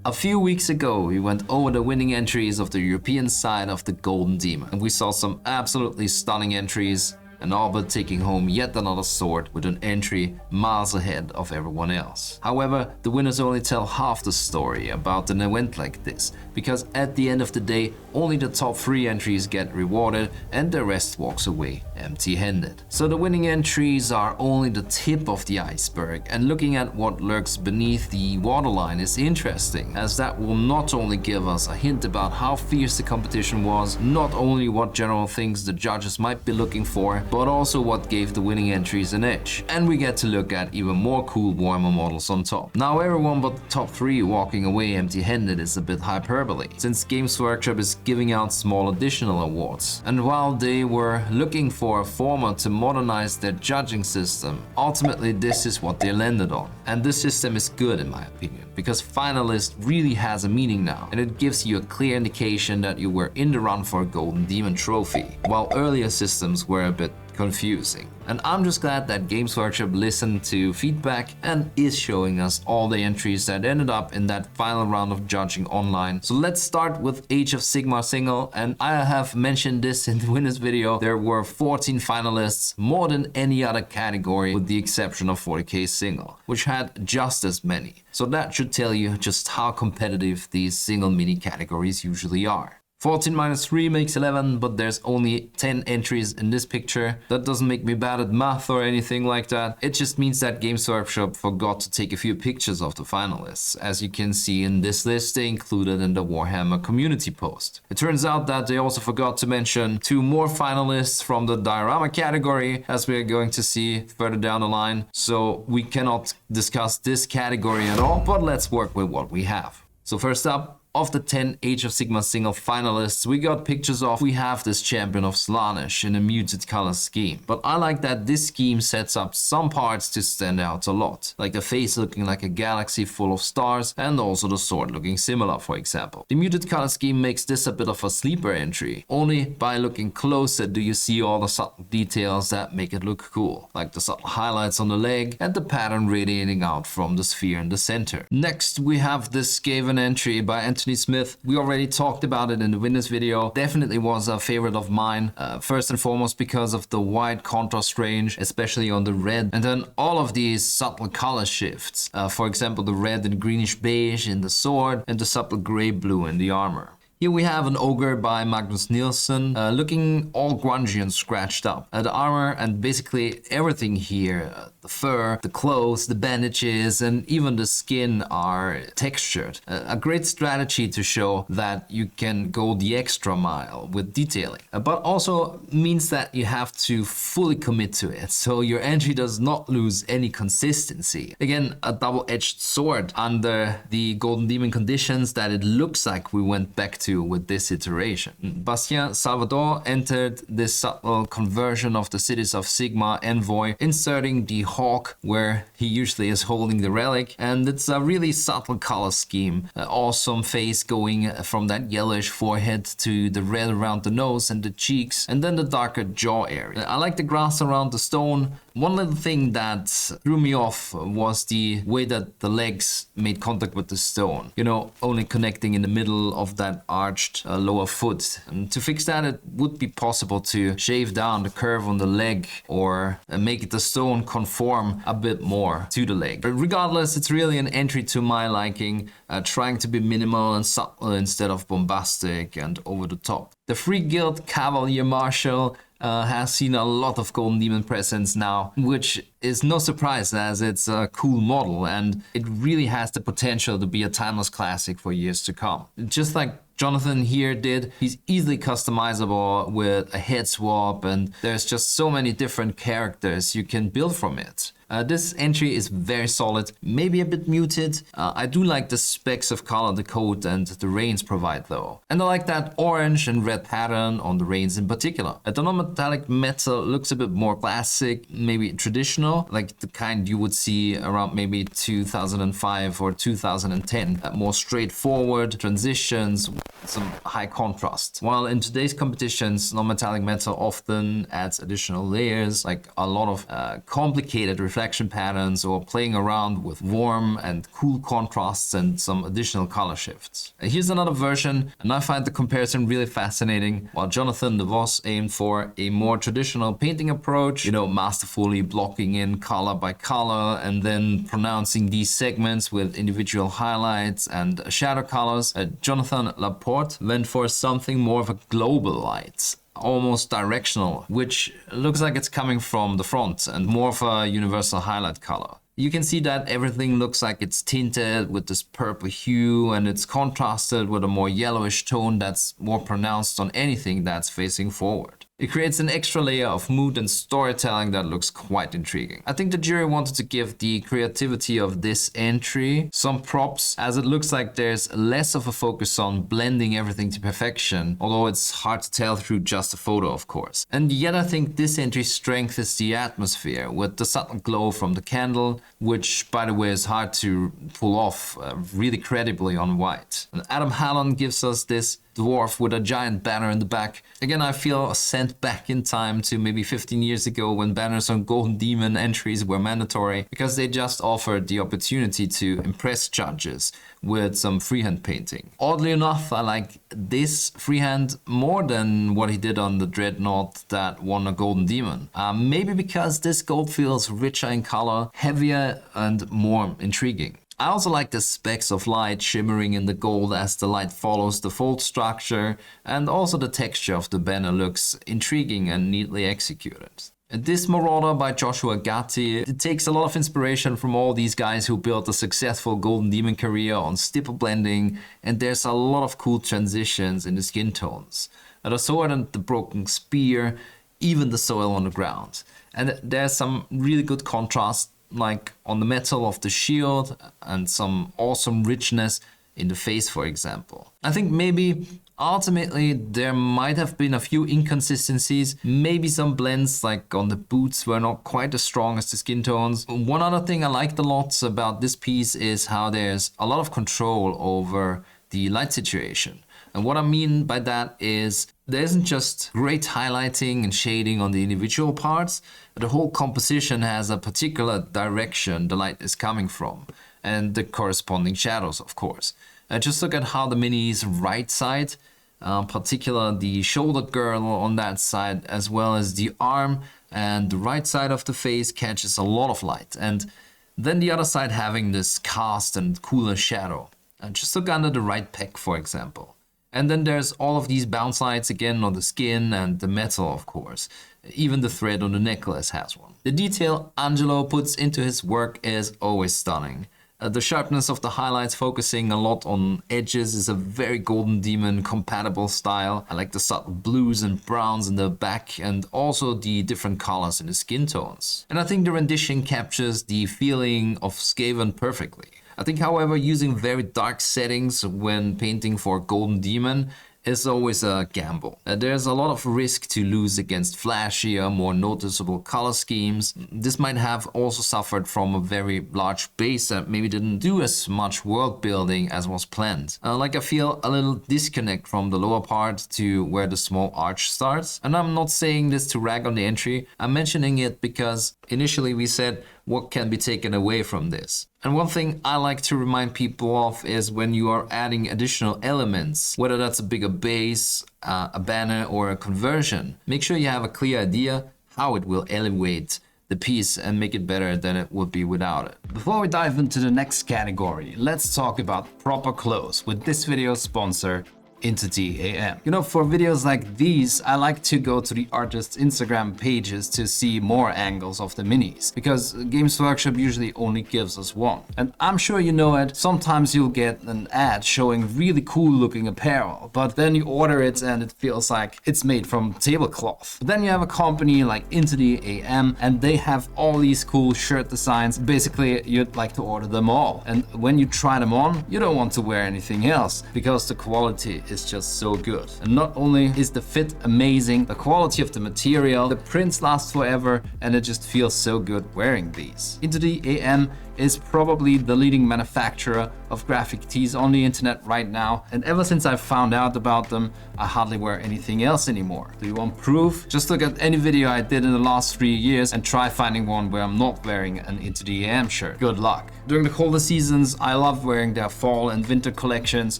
A few weeks ago, we went over the winning entries of the European side of the Golden Demon, and we saw some absolutely stunning entries, and all but taking home yet another sword with an entry miles ahead of everyone else. However, the winners only tell half the story about an event like this, because at the end of the day, only the top 3 entries get rewarded and the rest walks away empty-handed. So the winning entries are only the tip of the iceberg, and looking at what lurks beneath the waterline is interesting, as that will not only give us a hint about how fierce the competition was, not only what general things the judges might be looking for, but also what gave the winning entries an edge. And we get to look at even more cool Warhammer models on top. Now everyone but the top 3 walking away empty-handed is a bit hyperbole, since Games Workshop is giving out small additional awards. And while they were looking for a format to modernize their judging system, ultimately this is what they landed on. And this system is good in my opinion, because finalist really has a meaning now, and it gives you a clear indication that you were in the run for a Golden Demon trophy, while earlier systems were a bit confusing. And I'm just glad that Games Workshop listened to feedback and is showing us all the entries that ended up in that final round of judging online. So let's start with Age of Sigmar single, and I have mentioned this in the winners video. There were 14 finalists, more than any other category with the exception of 40k single, which had just as many. So that should tell you just how competitive these single mini categories usually are. 14 minus 3 makes 11, but there's only 10 entries in this picture. That doesn't make me bad at math or anything like that. It just means that Games Workshop forgot to take a few pictures of the finalists. As you can see in this list, they included in the Warhammer community post. It turns out that they also forgot to mention 2 more finalists from the diorama category, as we are going to see further down the line. So we cannot discuss this category at all, but let's work with what we have. So first up, of the 10 Age of Sigmar single finalists we got pictures of, we have this champion of Slaanesh in a muted color scheme. But I like that this scheme sets up some parts to stand out a lot, like the face looking like a galaxy full of stars, and also the sword looking similar, for example. The muted color scheme makes this a bit of a sleeper entry. Only by looking closer do you see all the subtle details that make it look cool, like the subtle highlights on the leg and the pattern radiating out from the sphere in the center. Next we have this Skaven entry by Anthony Smith. We already talked about it in the winners video. Definitely was a favorite of mine. First and foremost because of the wide contrast range, especially on the red. And then all of these subtle color shifts. For example, the red and greenish beige in the sword and the subtle gray-blue in the armor. Here we have an ogre by Magnus Nielsen, looking all grungy and scratched up. The armor and basically everything here, the fur, the clothes, the bandages, and even the skin are textured. A great strategy to show that you can go the extra mile with detailing, but also means that you have to fully commit to it, so your entry does not lose any consistency. Again, a double-edged sword under the Golden Demon conditions that it looks like we went back to with this iteration. Bastien Salvador entered this subtle conversion of the Cities of Sigmar envoy, inserting the hawk where he usually is holding the relic, and it's a really subtle color scheme. Awesome face going from that yellowish forehead to the red around the nose and the cheeks, and then the darker jaw area. I like the grass around the stone. One little thing that threw me off was the way that the legs made contact with the stone. You know, only connecting in the middle of that arched lower foot. And to fix that, it would be possible to shave down the curve on the leg or make the stone conform a bit more to the leg. But regardless, it's really an entry to my liking, trying to be minimal and subtle instead of bombastic and over the top. The Free Guild Cavalier Marshal has seen a lot of Golden Demon presence now, which is no surprise as it's a cool model and it really has the potential to be a timeless classic for years to come. Just like Jonathan here did, he's easily customizable with a head swap, and there's just so many different characters you can build from it. This entry is very solid, maybe a bit muted. I do like the specks of color the coat and the reins provide though. And I like that orange and red pattern on the reins in particular. The non-metallic metal looks a bit more classic, maybe traditional, like the kind you would see around maybe 2005 or 2010. More straightforward transitions some high contrast. While in today's competitions, non-metallic metal often adds additional layers, like a lot of complicated reflection patterns or playing around with warm and cool contrasts and some additional color shifts. Here's another version, and I find the comparison really fascinating. While Jonathan DeVos aimed for a more traditional painting approach, masterfully blocking in color by color and then pronouncing these segments with individual highlights and shadow colors, Jonathan Laporte went for something more of a global light, almost directional, which looks like it's coming from the front, and more of a universal highlight color. You can see that everything looks like it's tinted with this purple hue, and it's contrasted with a more yellowish tone that's more pronounced on anything that's facing forward. It creates an extra layer of mood and storytelling that looks quite intriguing. I think the jury wanted to give the creativity of this entry some props, as it looks like there's less of a focus on blending everything to perfection, although it's hard to tell through just a photo, of course. And yet I think this entry's strength is the atmosphere, with the subtle glow from the candle, which by the way is hard to pull off really credibly on white. And Adam Hallen gives us this dwarf with a giant banner in the back. Again, I feel sent back in time to maybe 15 years ago when banners on Golden Demon entries were mandatory, because they just offered the opportunity to impress judges with some freehand painting. Oddly enough, I like this freehand more than what he did on the Dreadnought that won a Golden Demon. Maybe because this gold feels richer in color, heavier and more intriguing. I also like the specks of light shimmering in the gold as the light follows the fold structure, and also the texture of the banner looks intriguing and neatly executed. And this Marauder by Joshua Gatti, it takes a lot of inspiration from all these guys who built a successful Golden Demon career on stipple blending, and there's a lot of cool transitions in the skin tones. The sword and the broken spear, even the soil on the ground. And there's some really good contrast, like on the metal of the shield, and some awesome richness in the face, for example. I think maybe ultimately there might have been a few inconsistencies. Maybe some blends like on the boots were not quite as strong as the skin tones. One other thing I liked a lot about this piece is how there's a lot of control over the light situation. And what I mean by that is there isn't just great highlighting and shading on the individual parts. The whole composition has a particular direction the light is coming from, and the corresponding shadows, of course. Just look at how the mini's right side, particularly the shoulder girdle on that side, as well as the arm and the right side of the face catches a lot of light. And then the other side having this cast and cooler shadow. And just look under the right pec, for example. And then there's all of these bounce lights again on the skin and the metal, of course. Even the thread on the necklace has one. The detail Angelo puts into his work is always stunning. The sharpness of the highlights, focusing a lot on edges, is a very Golden Demon compatible style. I like the subtle blues and browns in the back, and also the different colors in the skin tones. And I think the rendition captures the feeling of Skaven perfectly. I think, however, using very dark settings when painting for Golden Demon is always a gamble. There's a lot of risk to lose against flashier, more noticeable color schemes. This might have also suffered from a very large base that maybe didn't do as much world building as was planned. Like I feel a little disconnect from the lower part to where the small arch starts. And I'm not saying this to rag on the entry, I'm mentioning it because initially we said what can be taken away from this. And one thing I like to remind people of is when you are adding additional elements, whether that's a bigger base, a banner or a conversion, make sure you have a clear idea how it will elevate the piece and make it better than it would be without it. Before we dive into the next category, let's talk about proper clothes with this video's sponsor, Dioramas. You know, for videos like these, I like to go to the artist's Instagram pages to see more angles of the minis, because Games Workshop usually only gives us one. And I'm sure you know it, sometimes you'll get an ad showing really cool looking apparel, but then you order it and it feels like it's made from tablecloth. But then you have a company like Dioramas, and they have all these cool shirt designs. Basically, you'd like to order them all. And when you try them on, you don't want to wear anything else, because the quality is just so good. And not only is the fit amazing, the quality of the material, the prints last forever, and it just feels so good wearing these. Dioramas is probably the leading manufacturer of graphic tees on the internet right now. And ever since I found out about them, I hardly wear anything else anymore. Do you want proof? Just look at any video I did in the last 3 years and try finding one where I'm not wearing an Into the AM shirt. Good luck. During the colder seasons, I love wearing their fall and winter collections.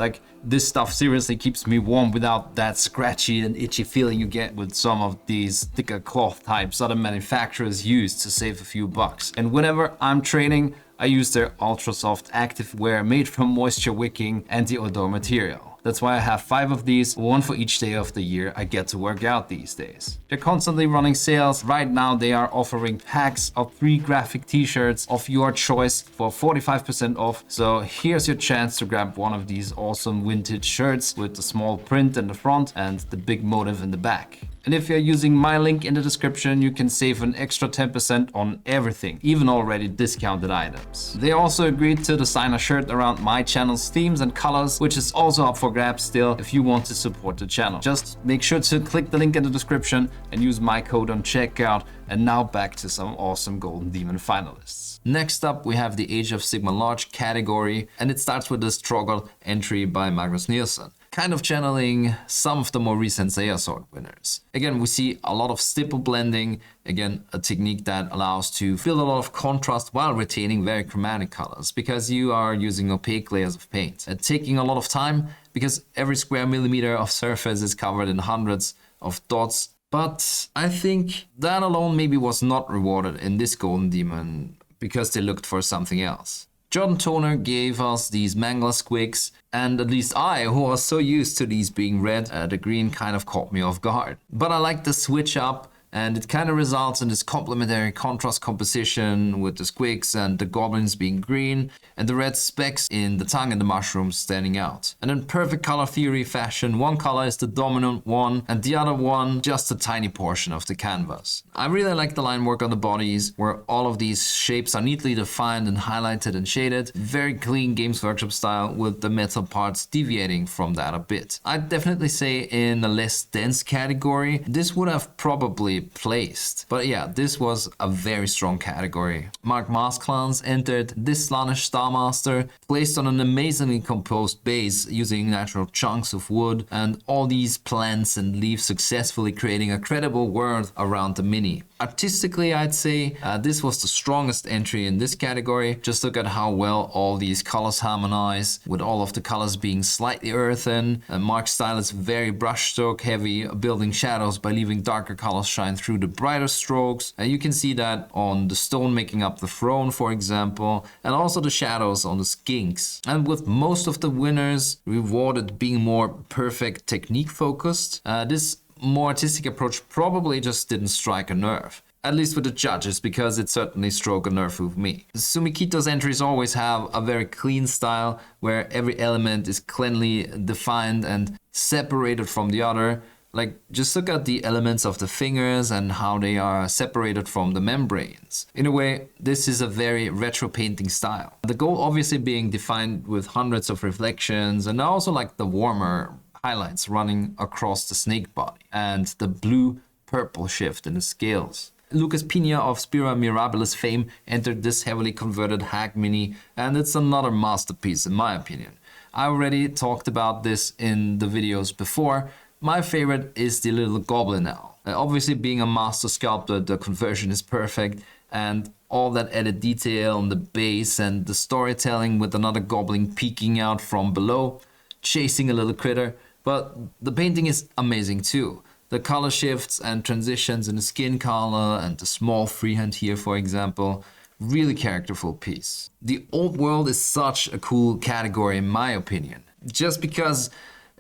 Like, this stuff seriously keeps me warm without that scratchy and itchy feeling you get with some of these thicker cloth types other manufacturers use to save a few bucks. And whenever I'm training, I use their ultra soft active wear made from moisture wicking anti-odor material. That's why I have 5 of these, one for each day of the year I get to work out these days. They're constantly running sales. Right now they are offering packs of 3 graphic t-shirts of your choice for 45% off. So here's your chance to grab one of these awesome vintage shirts with the small print in the front and the big motif in the back. And if you're using my link in the description, you can save an extra 10% on everything, even already discounted items. They also agreed to design a shirt around my channel's themes and colors, which is also up for grabs still if you want to support the channel. Just make sure to click the link in the description and use my code on checkout. And now back to some awesome Golden Demon finalists. Next up, we have the Age of Sigmar Large category, and it starts with the struggle entry by Magnus Nielsen, kind of channeling some of the more recent Zeia Sword winners. Again, we see a lot of stipple blending, again, a technique that allows to build a lot of contrast while retaining very chromatic colors, because you are using opaque layers of paint. Taking a lot of time, because every square millimeter of surface is covered in hundreds of dots. But I think that alone maybe was not rewarded in this Golden Demon, because they looked for something else. Jordan Toner gave us these Mangler squigs, and at least I, who was so used to these being red, the green kind of caught me off guard. But I like the switch up, and it kind of results in this complementary contrast composition with the squigs and the goblins being green and the red specks in the tongue and the mushrooms standing out. And in perfect color theory fashion, one color is the dominant one and the other one just a tiny portion of the canvas. I really like the line work on the bodies, where all of these shapes are neatly defined and highlighted and shaded. Very clean Games Workshop style, with the metal parts deviating from that a bit. I'd definitely say in a less dense category, this would have probably placed. But yeah, this was a very strong category. Mark Maskclans entered this Slaanesh Starmaster, placed on an amazingly composed base using natural chunks of wood and all these plants and leaves, successfully creating a credible world around the mini. Artistically, I'd say this was the strongest entry in this category. Just look at how well all these colors harmonize, with all of the colors being slightly earthen. Mark's style is very brushstroke heavy, building shadows by leaving darker colors shine through the brighter strokes. You can see that on the stone making up the throne, for example, and also the shadows on the skinks. And with most of the winners rewarded being more perfect technique focused, this more artistic approach probably just didn't strike a nerve. At least with the judges, because it certainly struck a nerve with me. Sumikito's entries always have a very clean style, where every element is cleanly defined and separated from the other. Like, just look at the elements of the fingers and how they are separated from the membranes. In a way, this is a very retro painting style. The goal obviously being defined with hundreds of reflections, and I also like the warmer highlights running across the snake body and the blue-purple shift in the scales. Lucas Pina of Spira Mirabilis fame entered this heavily converted Hag Mini, and it's another masterpiece in my opinion. I already talked about this in the videos before. My favorite is the little goblin owl. Obviously, being a master sculptor, the conversion is perfect, and all that added detail on the base and the storytelling with another goblin peeking out from below, chasing a little critter. But the painting is amazing too. The color shifts and transitions in the skin color and the small freehand here, for example, really characterful piece. The old world is such a cool category in my opinion, just because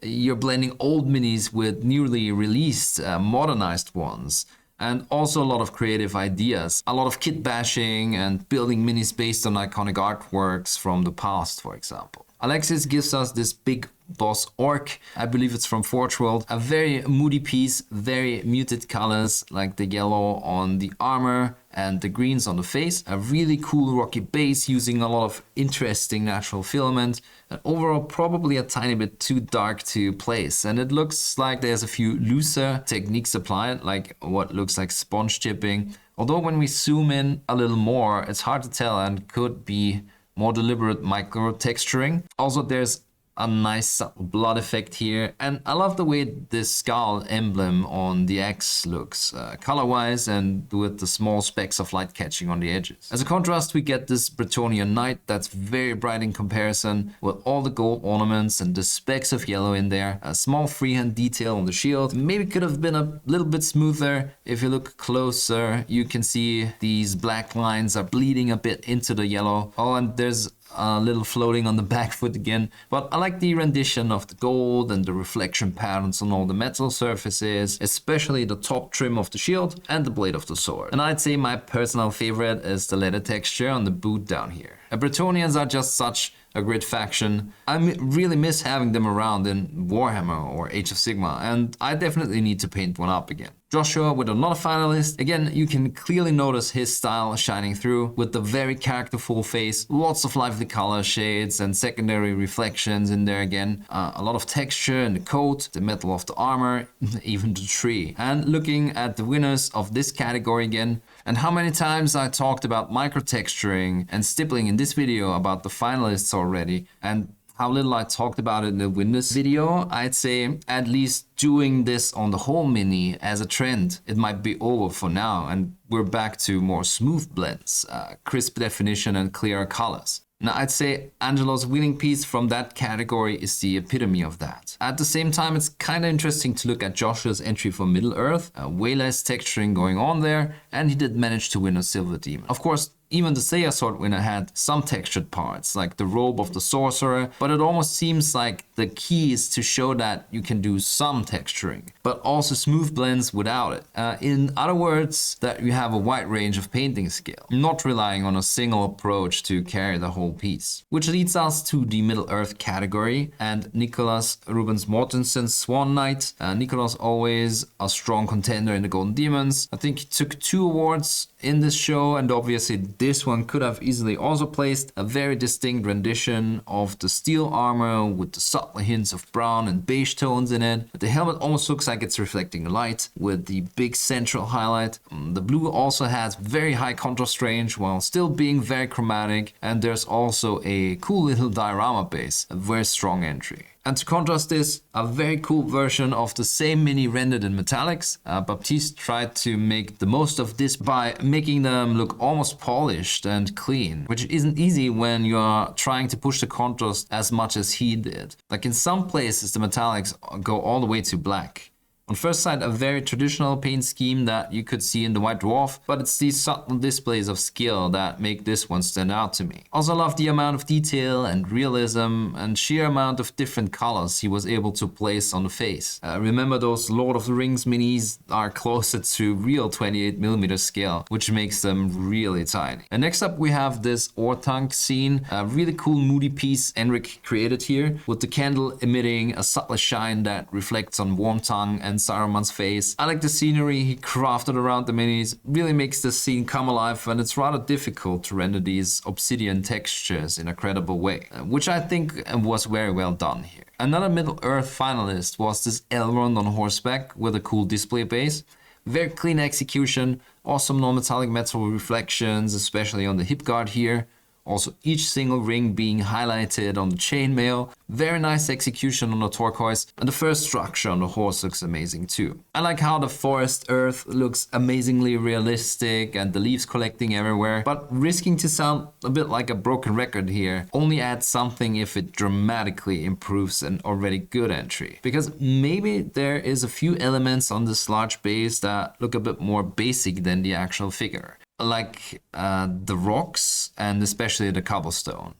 you're blending old minis with newly released, modernized ones. And also a lot of creative ideas, a lot of kit bashing and building minis based on iconic artworks from the past, for example. Alexis gives us this big boss orc, I believe it's from Forge World, a very moody piece, very muted colors like the yellow on the armor and the greens on the face, a really cool rocky base using a lot of interesting natural filament, and overall probably a tiny bit too dark to place, and it looks like there's a few looser techniques applied, like what looks like sponge chipping Although when we zoom in a little more, it's hard to tell and could be more deliberate micro texturing. Also, there's a nice subtle blood effect here, and I love the way this skull emblem on the X looks, color-wise and with the small specks of light catching on the edges. As a contrast, we get this Bretonnian knight that's very bright in comparison, with all the gold ornaments and the specks of yellow in there. A small freehand detail on the shield. Maybe could have been a little bit smoother. If you look closer, you can see these black lines are bleeding a bit into the yellow. Oh, and there's a little floating on the back foot again, but I like the rendition of the gold and the reflection patterns on all the metal surfaces, especially the top trim of the shield and the blade of the sword. And I'd say my personal favorite is the leather texture on the boot down here. Bretonnians are just such a great faction. I really miss having them around in Warhammer or Age of Sigmar, and I definitely need to paint one up again. Joshua with another finalist. Again, you can clearly notice his style shining through with the very characterful face, lots of lively color shades and secondary reflections in there again. A lot of texture in the coat, the metal of the armor, even the tree. And looking at the winners of this category again, and how many times I talked about microtexturing and stippling in this video about the finalists already, and how little I talked about it in the winners video. I'd say at least doing this on the whole mini as a trend, it might be over for now, and we're back to more smooth blends, crisp definition and clearer colors. Now, I'd say Angelo's winning piece from that category is the epitome of that. At the same time, it's kind of interesting to look at Joshua's entry for Middle-earth, way less texturing going on there, and he did manage to win a Silver Demon. Of course, even the Seiya sword winner had some textured parts, like the robe of the sorcerer, but it almost seems like the key is to show that you can do some texturing, but also smooth blends without it. In other words, that you have a wide range of painting skill, not relying on a single approach to carry the whole piece. Which leads us to the Middle-earth category, and Nicholas Rubens Mortensen's Swan Knight. Nicholas always a strong contender in the Golden Demons. I think he took 2 awards in this show, and obviously this one could have easily also placed a very distinct rendition of the steel armor with the subtle hints of brown and beige tones in it. The helmet almost looks like it's reflecting light with the big central highlight. The blue also has very high contrast range while still being very chromatic, and there's also a cool little diorama base, a very strong entry. And to contrast this, a very cool version of the same mini rendered in metallics. Baptiste tried to make the most of this by making them look almost polished and clean, which isn't easy when you are trying to push the contrast as much as he did. Like in some places the metallics go all the way to black. On first sight, a very traditional paint scheme that you could see in the White Dwarf, but it's these subtle displays of skill that make this one stand out to me. Also love the amount of detail and realism and sheer amount of different colors he was able to place on the face. Remember, those Lord of the Rings minis are closer to real 28mm scale, which makes them really tiny. And next up we have this Ortank scene, a really cool moody piece Enric created here, with the candle emitting a subtle shine that reflects on Wormtongue and Saruman's face. I like the scenery he crafted around the minis, really makes the scene come alive, and it's rather difficult to render these obsidian textures in a credible way, which I think was very well done here. Another Middle-earth finalist was this Elrond on horseback with a cool display base. Very clean execution, awesome non-metallic metal reflections, especially on the hip guard here. Also each single ring being highlighted on the chainmail. Very nice execution on the turquoise, and the first structure on the horse looks amazing too. I like how the forest earth looks amazingly realistic and the leaves collecting everywhere, but risking to sound a bit like a broken record here, only adds something if it dramatically improves an already good entry. Because maybe there is a few elements on this large base that look a bit more basic than the actual figure. Like the rocks and especially the cobblestone.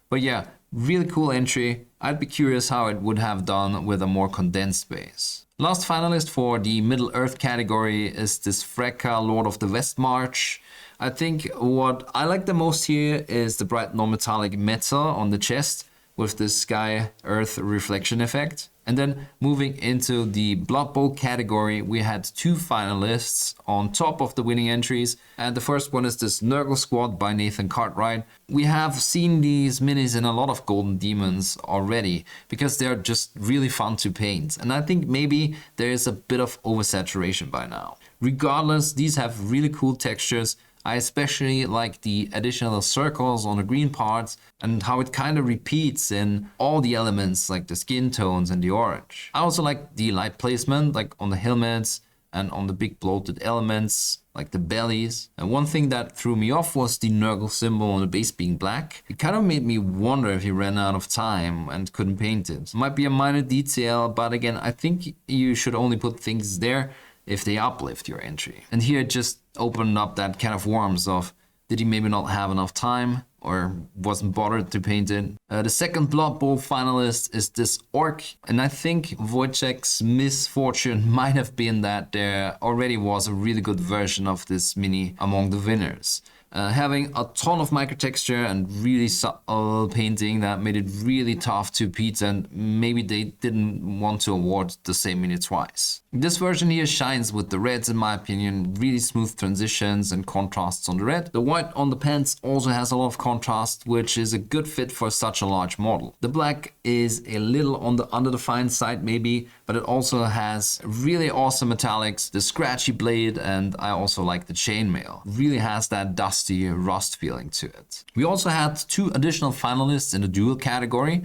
But yeah, really cool entry. I'd be curious how it would have done with a more condensed base. Last finalist for the Middle-earth category is this Freka Lord of the Westmarch. I think what I like the most here is the bright non-metallic metal on the chest with this sky-earth reflection effect. And then moving into the Blood Bowl category, we had 2 finalists on top of the winning entries. And the first one is this Nurgle Squad by Nathan Cartwright. We have seen these minis in a lot of Golden Demons already because they're just really fun to paint. And I think maybe there is a bit of oversaturation by now. Regardless, these have really cool textures. I especially like the additional circles on the green parts and how it kind of repeats in all the elements like the skin tones and the orange. I also like the light placement, like on the helmets and on the big bloated elements like the bellies. And one thing that threw me off was the Nurgle symbol on the base being black. It kind of made me wonder if he ran out of time and couldn't paint it. Might be a minor detail, but again, I think you should only put things there if they uplift your entry. And here it just opened up that can of worms of, did he maybe not have enough time or wasn't bothered to paint it? The second Blood Bowl finalist is this orc, and I think Wojciech's misfortune might have been that there already was a really good version of this mini among the winners. Having a ton of microtexture and really subtle painting that made it really tough to beat, and maybe they didn't want to award the same mini twice. This version here shines with the reds in my opinion, really smooth transitions and contrasts on the red. The white on the pants also has a lot of contrast, which is a good fit for such a large model. The black is a little on the underdefined side maybe, but it also has really awesome metallics, the scratchy blade, and I also like the chainmail. Really has that dusty rust feeling to it. We also had two additional finalists in the Duel category.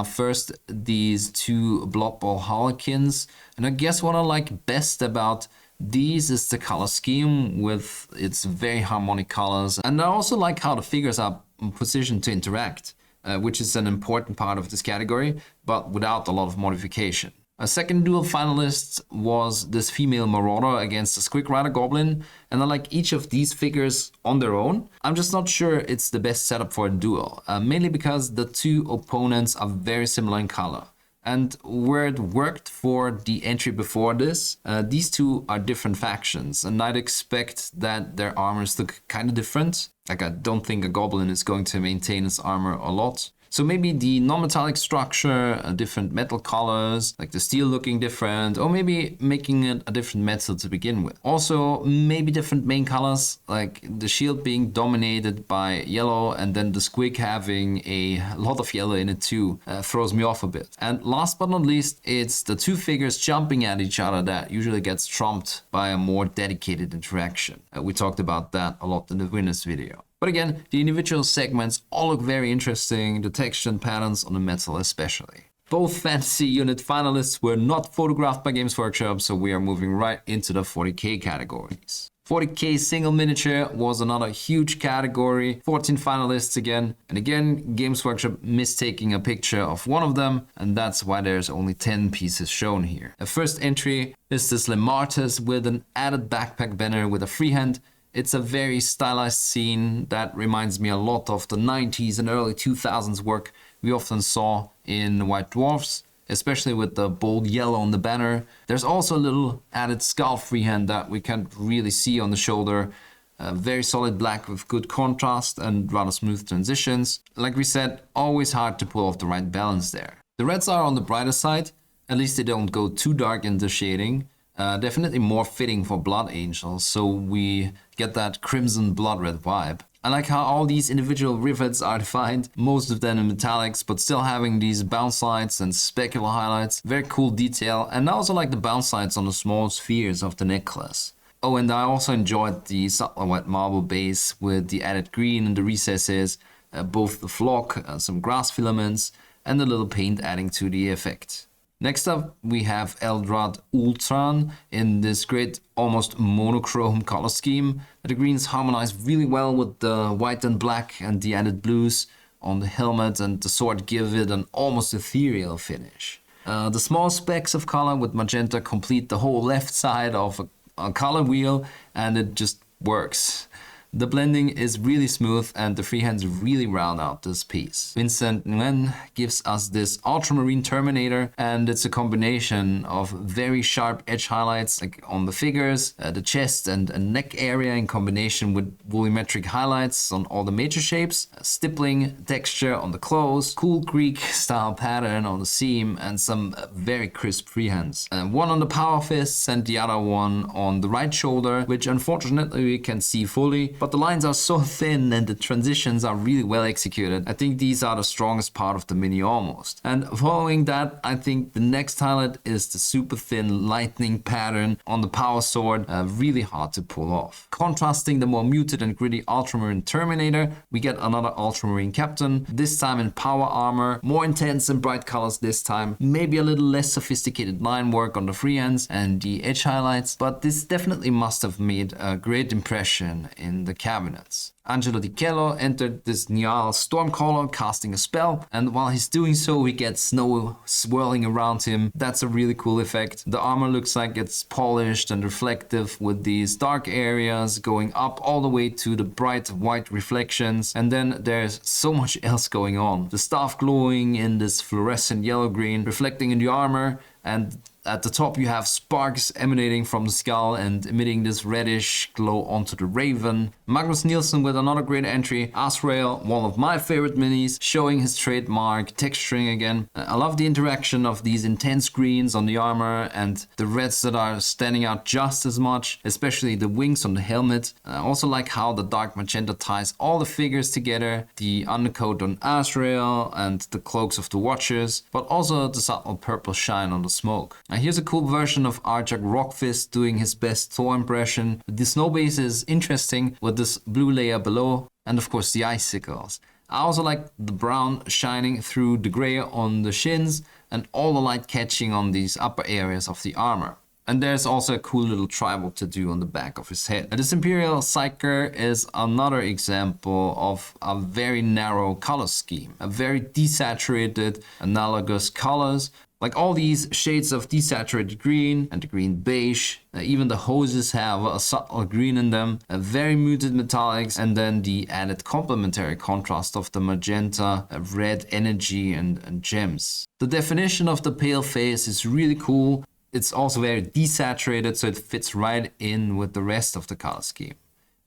First, these two Blood Bowl Harlequins, and I guess what I like best about these is the color scheme with its very harmonic colors, and I also like how the figures are positioned to interact, which is an important part of this category, but without a lot of modification. A second Duel finalist was this female Marauder against a Squig Rider Goblin, and I like each of these figures on their own. I'm just not sure it's the best setup for a duel, mainly because the two opponents are very similar in color. And where it worked for the entry before this, these two are different factions, and I'd expect that their armors look kind of different. Like, I don't think a Goblin is going to maintain his armor a lot. So maybe the non-metallic structure, different metal colors, like the steel looking different, or maybe making it a different metal to begin with. Also, maybe different main colors, like the shield being dominated by yellow and then the squig having a lot of yellow in it too, throws me off a bit. And last but not least, it's the two figures jumping at each other that usually gets trumped by a more dedicated interaction. We talked about that a lot in the winners video. But again, the individual segments all look very interesting, the texture and patterns on the metal especially. Both fantasy unit finalists were not photographed by Games Workshop, so we are moving right into the 40k categories. 40k single miniature was another huge category, 14 finalists again, and again Games Workshop mistaking a picture of one of them, and that's why there's only 10 pieces shown here. The first entry is this Lemartus with an added backpack banner with a freehand. It's a very stylized scene that reminds me a lot of the 90s and early 2000s work we often saw in White Dwarfs, especially with the bold yellow on the banner. There's also a little added skull freehand that we can't really see on the shoulder. Very solid black with good contrast and rather smooth transitions. Like we said, always hard to pull off the right balance there. The reds are on the brighter side, at least they don't go too dark in the shading. Definitely more fitting for Blood Angels, so we get that crimson blood red vibe. I like how all these individual rivets are defined, most of them in metallics, but still having these bounce lights and specular highlights. Very cool detail, and I also like the bounce lights on the small spheres of the necklace. Oh, and I also enjoyed the subtle white marble base with the added green in the recesses, both the flock, some grass filaments, and a little paint adding to the effect. Next up, we have Eldrad Ultran in this great, almost monochrome color scheme. The greens harmonize really well with the white and black, and the added blues on the helmet and the sword give it an almost ethereal finish. The small specks of color with magenta complete the whole left side of a color wheel, and it just works. The blending is really smooth and the freehands really round out this piece. Vincent Nguyen gives us this ultramarine Terminator, and it's a combination of very sharp edge highlights like on the figures, the chest and neck area in combination with volumetric highlights on all the major shapes, stippling texture on the clothes, cool Greek style pattern on the seam, and some very crisp freehands. One on the power fists and the other one on the right shoulder, which unfortunately we can see fully. but the lines are so thin and the transitions are really well executed. I think these are the strongest part of the mini almost. And following that, I think the next highlight is the super thin lightning pattern on the power sword, really hard to pull off. Contrasting the more muted and gritty Ultramarine Terminator, we get another Ultramarine Captain, this time in power armor, more intense and bright colors this time, maybe a little less sophisticated line work on the freehands and the edge highlights, but this definitely must have made a great impression in the cabinets. Angelo Di Cello entered this Niall Stormcaller casting a spell, and while he's doing so we get snow swirling around him. That's a really cool effect. The armor looks like it's polished and reflective with these dark areas going up all the way to the bright white reflections, and then there's so much else going on. The staff glowing in this fluorescent yellow-green reflecting in the armor, and at the top you have sparks emanating from the skull and emitting this reddish glow onto the raven. Magnus Nielsen with another great entry. Azrael, one of my favorite minis, showing his trademark texturing again. I love the interaction of these intense greens on the armor and the reds that are standing out just as much, especially the wings on the helmet. I also like how the dark magenta ties all the figures together, the undercoat on Azrael and the cloaks of the Watchers, but also the subtle purple shine on the smoke. Here's a cool version of Arjak Rockfist doing his best Thor impression. The snow base is interesting with this blue layer below, and of course the icicles. I also like the brown shining through the gray on the shins and all the light catching on these upper areas of the armor. And there's also a cool little tribal tattoo on the back of his head. This Imperial Psyker is another example of a very narrow color scheme. A very desaturated, analogous colors. Like all these shades of desaturated green and the green beige, even the hoses have a subtle green in them, a very muted metallics, and then the added complementary contrast of the magenta, red energy and gems. The definition of the pale face is really cool. It's also very desaturated, so it fits right in with the rest of the color scheme.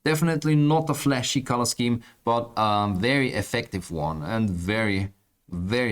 Definitely not a flashy color scheme, but a very effective one and very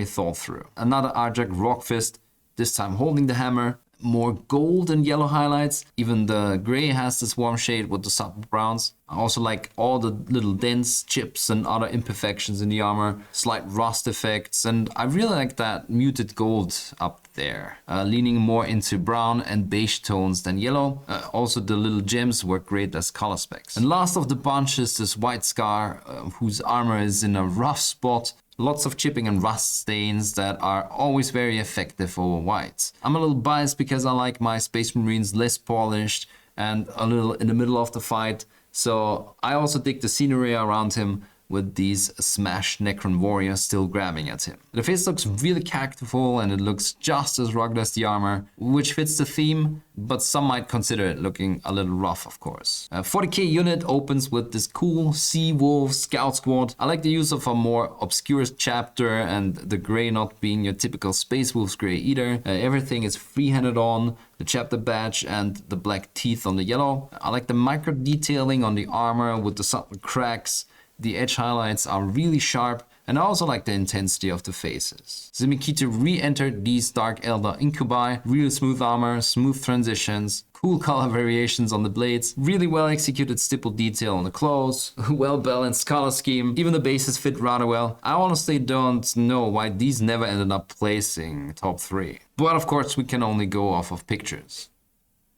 thought through. Another Arjak Rockfist, this time holding the hammer. More gold and yellow highlights. Even the gray has this warm shade with the subtle browns. I also like all the little dents, chips and other imperfections in the armor. Slight rust effects, and I really like that muted gold up there. Leaning more into brown and beige tones than yellow. Also the little gems work great as color specs. And last of the bunch is this White Scar, whose armor is in a rough spot. Lots of chipping and rust stains that are always very effective over whites. I'm a little biased because I like my Space Marines less polished and a little in the middle of the fight. So I also dig the scenery around him with these smashed Necron warriors still grabbing at him. The face looks really characterful and it looks just as rugged as the armor, which fits the theme, but some might consider it looking a little rough, of course. 40k unit opens with this cool Sea Wolf Scout Squad. I like the use of a more obscure chapter and the gray not being your typical Space Wolves gray either. Everything is free-handed on, the chapter badge and the black teeth on the yellow. I like the micro detailing on the armor with the subtle cracks. The edge highlights are really sharp, and I also like the intensity of the faces. Zimikita re-entered these Dark Elder Incubi, real smooth armor, smooth transitions, cool color variations on the blades, really well executed stipple detail on the clothes, well balanced color scheme, even the bases fit rather well. I honestly don't know why these never ended up placing top 3. But of course we can only go off of pictures.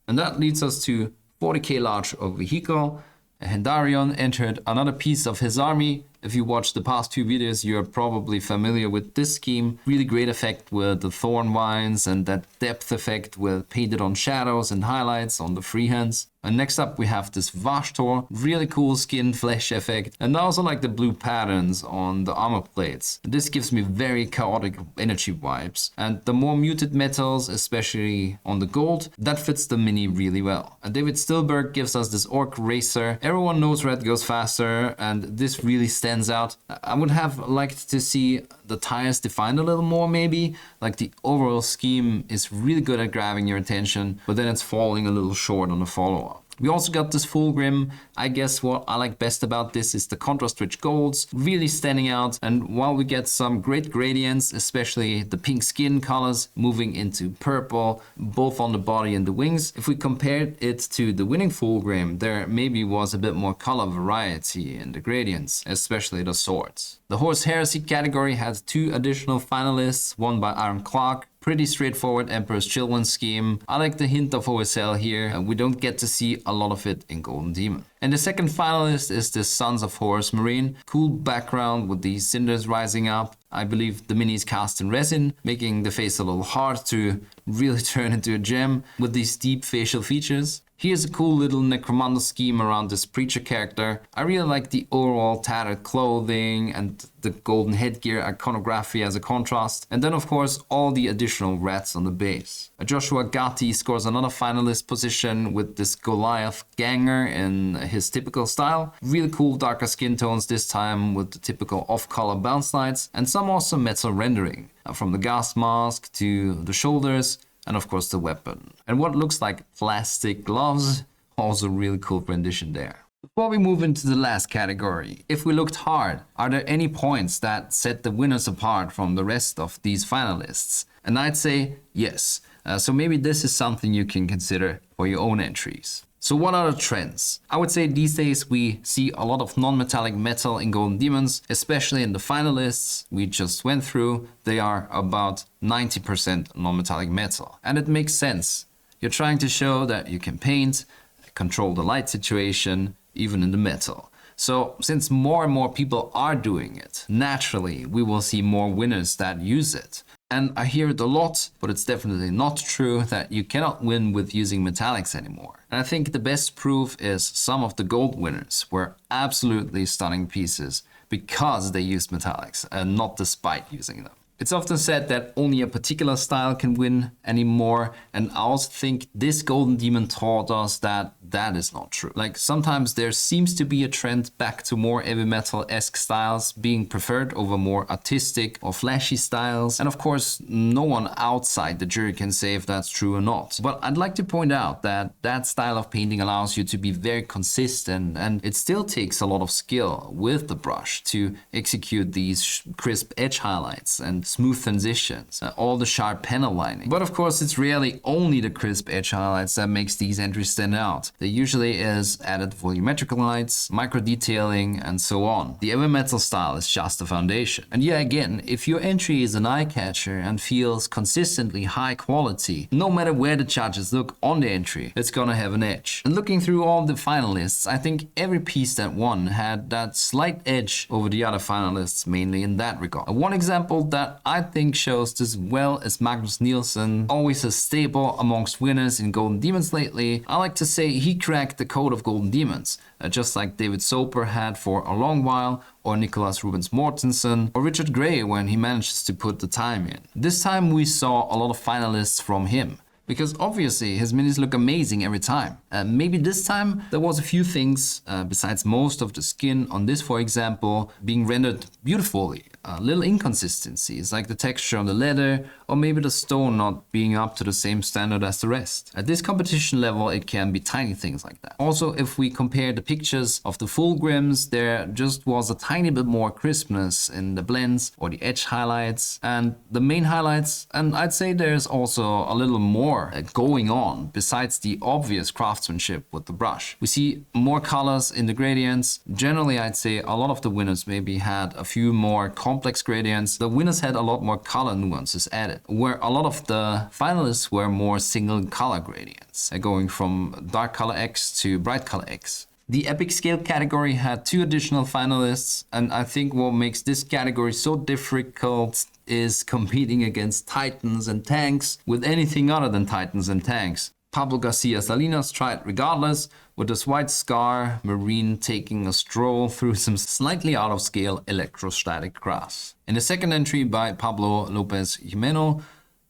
And that leads us to 40k large of vehicle. Hendarion entered another piece of his army. If you watched the past 2 videos, you're probably familiar with this scheme. Really great effect with the thorn vines and that depth effect with painted on shadows and highlights on the freehands. And next up we have this Vashtor, really cool skin flesh effect, and I also like the blue patterns on the armor plates. This gives me very chaotic energy vibes, and the more muted metals, especially on the gold, that fits the mini really well. And David Stilberg gives us this Orc Racer. Everyone knows red goes faster, and this really stands out. I would have liked to see the tires defined a little more maybe. Like the overall scheme is really good at grabbing your attention, but then it's falling a little short on the follow-up. We also got this Fulgrim. I guess what I like best about this is the contrast-rich golds, really standing out. And while we get some great gradients, especially the pink skin colors moving into purple, both on the body and the wings, if we compared it to the winning Fulgrim, there maybe was a bit more color variety in the gradients, especially the swords. The Horus Heresy category had 2 additional finalists, one by Iron Clark. Pretty straightforward Emperor's Children scheme. I like the hint of OSL here. We don't get to see a lot of it in Golden Demon. And the second finalist is the Sons of Horus Marine. Cool background with these cinders rising up. I believe the mini is cast in resin, making the face a little hard to really turn into a gem with these deep facial features. Here's a cool little Necromunda scheme around this preacher character. I really like the overall tattered clothing and the golden headgear iconography as a contrast. And then of course all the additional rats on the base. Joshua Gatti scores another finalist position with this Goliath ganger in his typical style. Really cool darker skin tones this time with the typical off-color bounce lights and some awesome metal rendering. From the gas mask to the shoulders. And of course the weapon. And what looks like plastic gloves, also really cool rendition there. Before we move into the last category, if we looked hard, are there any points that set the winners apart from the rest of these finalists? And I'd say yes. So maybe this is something you can consider for your own entries. So what are the trends? I would say these days we see a lot of non-metallic metal in Golden Demons, especially in the finalists we just went through. They are about 90% non-metallic metal. And it makes sense. You're trying to show that you can paint, control the light situation, even in the metal. So since more and more people are doing it, naturally we will see more winners that use it. And I hear it a lot, but it's definitely not true that you cannot win with using metallics anymore. And I think the best proof is some of the gold winners were absolutely stunning pieces because they used metallics and not despite using them. It's often said that only a particular style can win anymore, and I also think this Golden Demon taught us that that is not true. Like sometimes there seems to be a trend back to more heavy metal-esque styles being preferred over more artistic or flashy styles, and of course no one outside the jury can say if that's true or not. But I'd like to point out that that style of painting allows you to be very consistent, and it still takes a lot of skill with the brush to execute these crisp edge highlights and smooth transitions, all the sharp panel lining. But of course it's rarely only the crisp edge highlights that makes these entries stand out. There usually is added volumetric lights, micro detailing and so on. The heavy metal style is just the foundation. And yeah, again, if your entry is an eye catcher and feels consistently high quality, no matter where the judges look on the entry, it's gonna have an edge. And looking through all the finalists, I think every piece that won had that slight edge over the other finalists, mainly in that regard. One example that I think shows this well is Magnus Nielsen, always a staple amongst winners in Golden Demons lately. I like to say he cracked the code of Golden Demons, just like David Soper had for a long while, or Nicholas Rubens Mortensen, or Richard Gray when he manages to put the time in. This time we saw a lot of finalists from him, because obviously his minis look amazing every time. Maybe this time there was a few things, besides most of the skin on this, for example, being rendered beautifully. Little inconsistencies, like the texture on the leather, or maybe the stone not being up to the same standard as the rest. At this competition level, it can be tiny things like that. Also, if we compare the pictures of the Fulgrims, there just was a tiny bit more crispness in the blends or the edge highlights and the main highlights, and I'd say there's also a little more going on besides the obvious craftsmanship with the brush. We see more colors in the gradients. Generally, I'd say a lot of the winners maybe had a few more complex gradients. The winners had a lot more color nuances added, where a lot of the finalists were more single color gradients, going from dark color X to bright color X. The epic scale category had 2 additional finalists, and I think what makes this category so difficult is competing against titans and tanks with anything other than titans and tanks. Pablo Garcia Salinas tried regardless, with this white scar marine taking a stroll through some slightly out of scale electrostatic grass. In the second entry by Pablo Lopez Jimeno,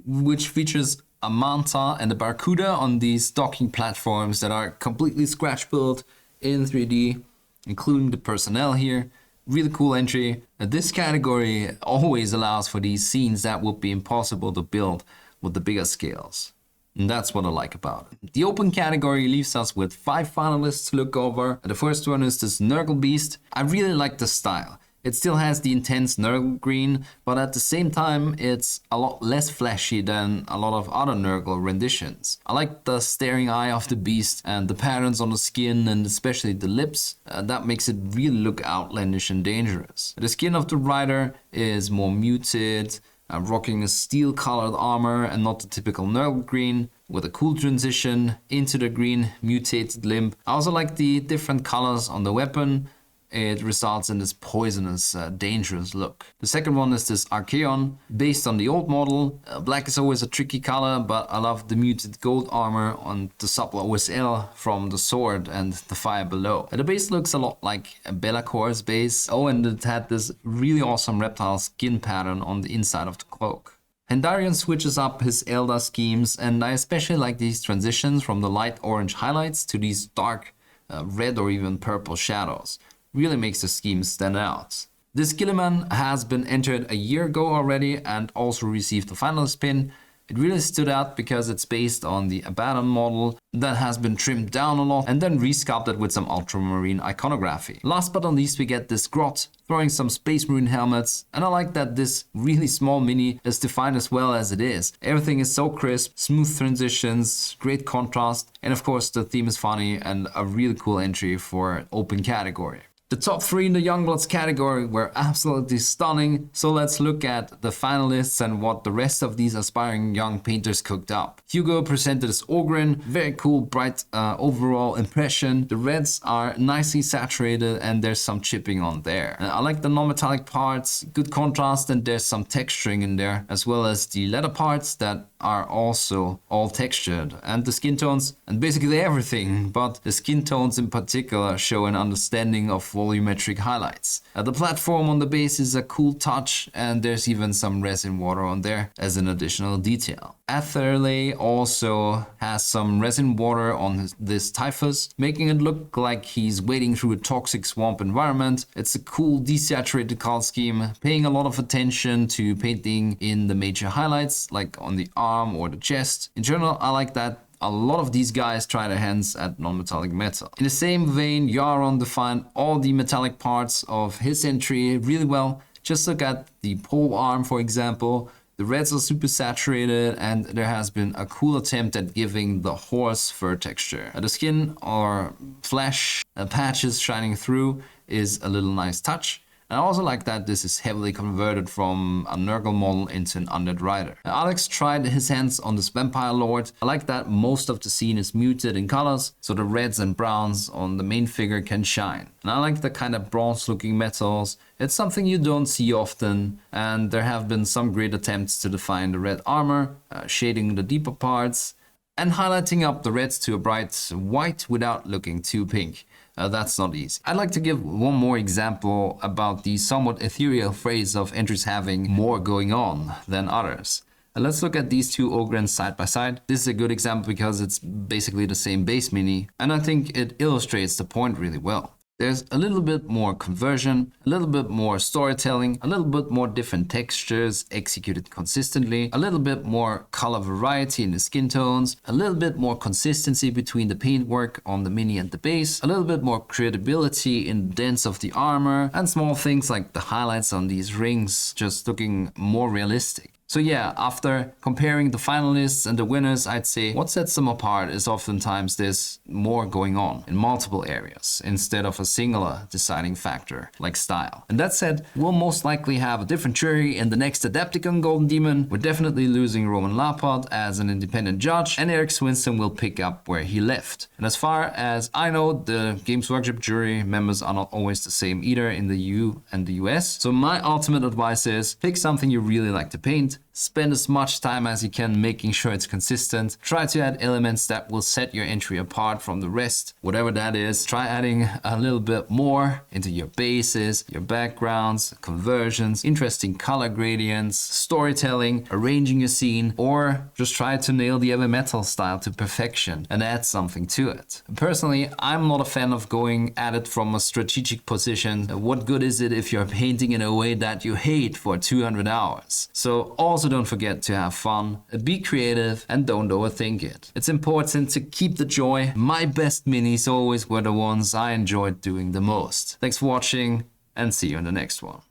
which features a manta and a barracuda on these docking platforms that are completely scratch built in 3D, including the personnel here. Really cool entry. This category always allows for these scenes that would be impossible to build with the bigger scales. And that's what I like about it. The open category leaves us with 5 finalists to look over. The first one is this Nurgle Beast. I really like the style. It still has the intense Nurgle green, but at the same time it's a lot less flashy than a lot of other Nurgle renditions. I like the staring eye of the beast and the patterns on the skin and especially the lips. That makes it really look outlandish and dangerous. The skin of the rider is more muted, rocking a steel colored armor and not the typical Nurgle green, with a cool transition into the green mutated limb. I also like the different colors on the weapon. It results in this poisonous, dangerous look. The second one is this Archaeon, based on the old model. Black is always a tricky color, but I love the muted gold armor on the supple OSL from the sword and the fire below. The base looks a lot like a Bellacor's base. Oh, and it had this really awesome reptile skin pattern on the inside of the cloak. Hendarion switches up his Eldar schemes, and I especially like these transitions from the light orange highlights to these dark red or even purple shadows. Really makes the scheme stand out. This Gilliman has been entered a year ago already and also received a finalist pin. It really stood out because it's based on the Abaddon model that has been trimmed down a lot and then resculpted with some ultramarine iconography. Last but not least, we get this Grot throwing some Space Marine helmets, and I like that this really small mini is defined as well as it is. Everything is so crisp, smooth transitions, great contrast, and of course the theme is funny and a really cool entry for open category. The top 3 in the Youngbloods category were absolutely stunning, so let's look at the finalists and what the rest of these aspiring young painters cooked up. Hugo presented as Ogrin, very cool, bright overall impression. The reds are nicely saturated and there's some chipping on there. I like the non-metallic parts, good contrast, and there's some texturing in there, as well as the leather parts that are also all textured, and the skin tones and basically everything, but the skin tones in particular show an understanding of volumetric highlights. The platform on the base is a cool touch, and there's even some resin water on there as an additional detail. Atherley also has some resin water on this Typhus, making it look like he's wading through a toxic swamp environment. It's a cool desaturated color scheme, paying a lot of attention to painting in the major highlights, like on the arm or the chest. In general, I like that a lot of these guys try their hands at non-metallic metal. In the same vein, Yaron defined all the metallic parts of his entry really well. Just look at the pole arm, for example. The reds are super saturated, and there has been a cool attempt at giving the horse fur texture. The skin or flesh patches shining through is a little nice touch. And I also like that this is heavily converted from a Nurgle model into an undead rider. Alex tried his hands on this vampire lord. I like that most of the scene is muted in colors, so the reds and browns on the main figure can shine. And I like the kind of bronze looking metals. It's something you don't see often, and there have been some great attempts to define the red armor, shading the deeper parts, and highlighting up the reds to a bright white without looking too pink. That's not easy. I'd like to give one more example about the somewhat ethereal phrase of entries having more going on than others. Let's look at these two Ogrins side by side. This is a good example because it's basically the same base mini, and I think it illustrates the point really well. There's a little bit more conversion, a little bit more storytelling, a little bit more different textures executed consistently, a little bit more color variety in the skin tones, a little bit more consistency between the paintwork on the mini and the base, a little bit more credibility in the dents of the armor, and small things like the highlights on these rings just looking more realistic. So yeah, after comparing the finalists and the winners, I'd say what sets them apart is oftentimes there's more going on in multiple areas instead of a singular deciding factor like style. And that said, we'll most likely have a different jury in the next Adepticon Golden Demon. We're definitely losing Roman Lapot as an independent judge, and Eric Swinson will pick up where he left. And as far as I know, the Games Workshop jury members are not always the same either in the EU and the US. So my ultimate advice is pick something you really like to paint. Spend as much time as you can making sure it's consistent. Try to add elements that will set your entry apart from the rest, whatever that is. Try adding a little bit more into your bases, your backgrounds, conversions, interesting color gradients, storytelling, arranging your scene, or just try to nail the heavy metal style to perfection and add something to it. Personally, I'm not a fan of going at it from a strategic position. What good is it if you're painting in a way that you hate for 200 hours? So also also don't forget to have fun, be creative, and don't overthink it. It's important to keep the joy. My best minis always were the ones I enjoyed doing the most. Thanks for watching, and see you in the next one.